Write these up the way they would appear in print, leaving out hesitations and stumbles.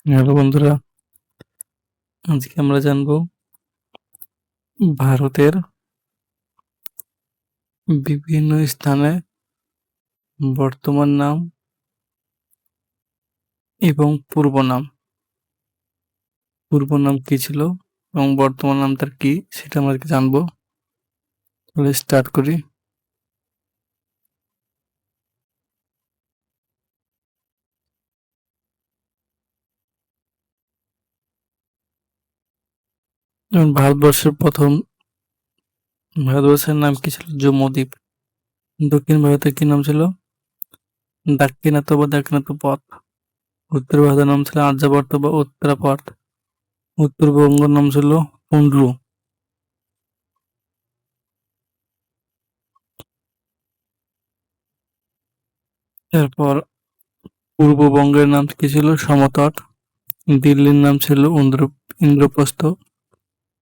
Hello বন্ধুরা, আজকে আমরা জানবো ভারতের বিভিন্ন স্থানে বর্তমান নাম এবং পূর্ব নাম। পূর্ব নাম কি ছিল এবং বর্তমান নাম তার কি সেটা আমরা আজকে জানবো। তাহলে স্টার্ট করি। যেমন ভারতবর্ষের নাম কি ছিল? জম্মুদ্বীপ। দক্ষিণ ভারতের কি নাম ছিল? দাক্ষিণাত্য বা দাক্ষিণাত্য পথ। উত্তর ভারতের নাম ছিল আর্যাবর্ত বা উত্তরাপথ। উত্তরবঙ্গের নাম ছিল পুন্ড্রু। এরপর পূর্ববঙ্গের নাম কি ছিল? সমতট। দিল্লির নাম ছিল ইন্দ্রপ্রস্থ।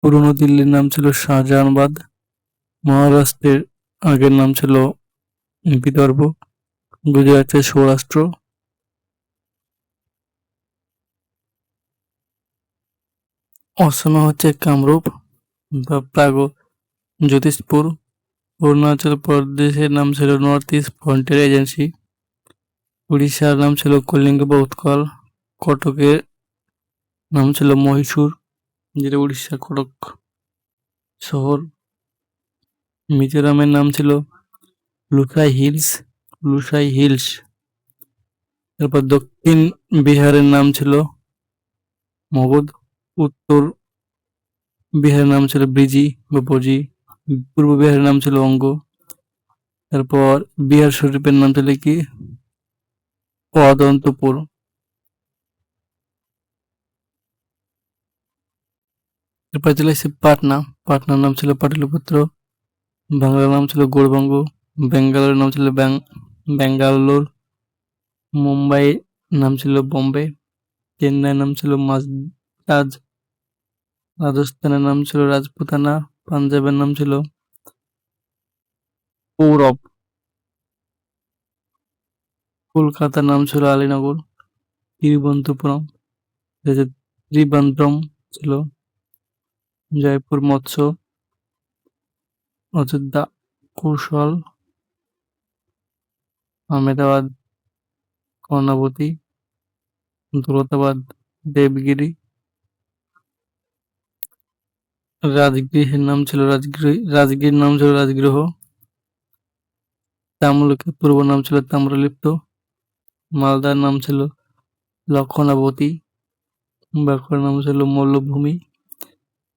পুরনো দিল্লির নাম ছিল শাহজাহানবাদ। মহারাষ্ট্রের আগের নাম ছিল বিদর্ভ। গুজরাটের সৌরাষ্ট্র। অসমে হচ্ছে কামরূপ বা জ্যোতিষপুর। অরুণাচল প্রদেশের নাম ছিল নর্থ ইস্ট ফ্রন্টিয়ার এজেন্সি। উড়িষ্যার নাম ছিল কলিঙ্গ বা উৎকল। কটকের নাম ছিল মহীশূর, যেটা উড়িষ্যা কটক শহর। মিজোরামের নাম ছিল লুসাই হিলস। তারপর দক্ষিণ বিহারের নাম ছিল মগধ। উত্তর বিহারের নাম ছিল ব্রিজি বা বজি। পূর্ব বিহারের নাম ছিল অঙ্গ। তারপর বিহার শরীফের নাম ছিল কি? অদন্তপুর। এরপর চলে এসেছে পাটনা। পাটনার নাম ছিল পাটলিপুত্র। বাংলার নাম ছিল গৌড়বঙ্গ। বেঙ্গালোরের নাম ছিল বেঙ্গালোর। মুম্বাই নাম ছিল বোম্বে। চেন্নাইয়ের নাম ছিল মাদ্রাজ। রাজস্থানের নাম ছিল রাজপুতানা। পাঞ্জাবের নাম ছিল পৌরব। কলকাতার নাম ছিল আলীনগর। তিরুবনন্তপুরম ত্রিবান্দ্রম ছিল। জয়পুর মৎস্য। অযোধ্যা কৌশল। আহমেদাবাদ কর্ণাবতী। দৌলতাবাদ দেবগিরি। রাজগীর নাম ছিল রাজগৃহ। তামলুকের পূর্ব নাম ছিল তাম্রলিপ্ত। মালদার নাম ছিল লক্ষণাবতী। বাঁকুড়ার নাম ছিল মল্লভূমি।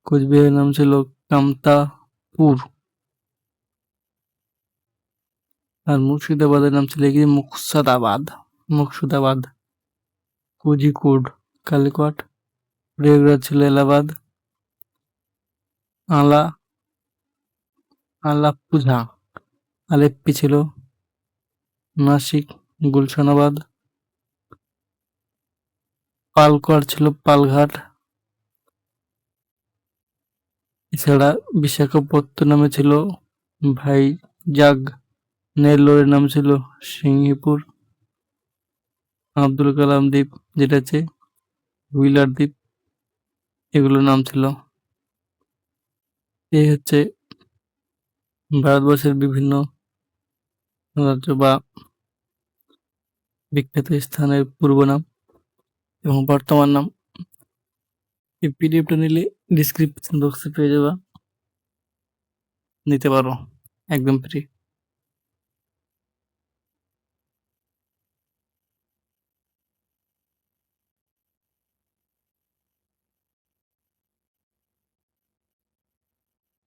কোচবিহারের নাম ছিল কামতাপুর। আর মুর্শিদাবাদের নাম ছিল কি? মুর্শিদাবাদ। কোঝিকোড কালিকট। প্রয়াগরাজ ছিল এলাহাবাদ। আলা আলাপ্পুঝা আলেপ্পি ছিল। নাসিক গুলশানাবাদ। পালঘর ছিল পালঘাট। এছাড়া বিশাখাপত্তনমে ছিল ভাইজাগ। নেল্লোরের নাম ছিল সিংহিপুর। আব্দুল কালাম দ্বীপ, যেটা হচ্ছে হুইলার দ্বীপ, এগুলোর নাম ছিল। এই হচ্ছে ভারতবর্ষের বিভিন্ন রাজ্য বা বিখ্যাত স্থানের পূর্ব নাম এবং বর্তমান নাম। এই পিডিএফটা নিলে ডিসক্রিপশন বক্সে পেয়ে যাবা, নিতে পারো, একদম ফ্রি।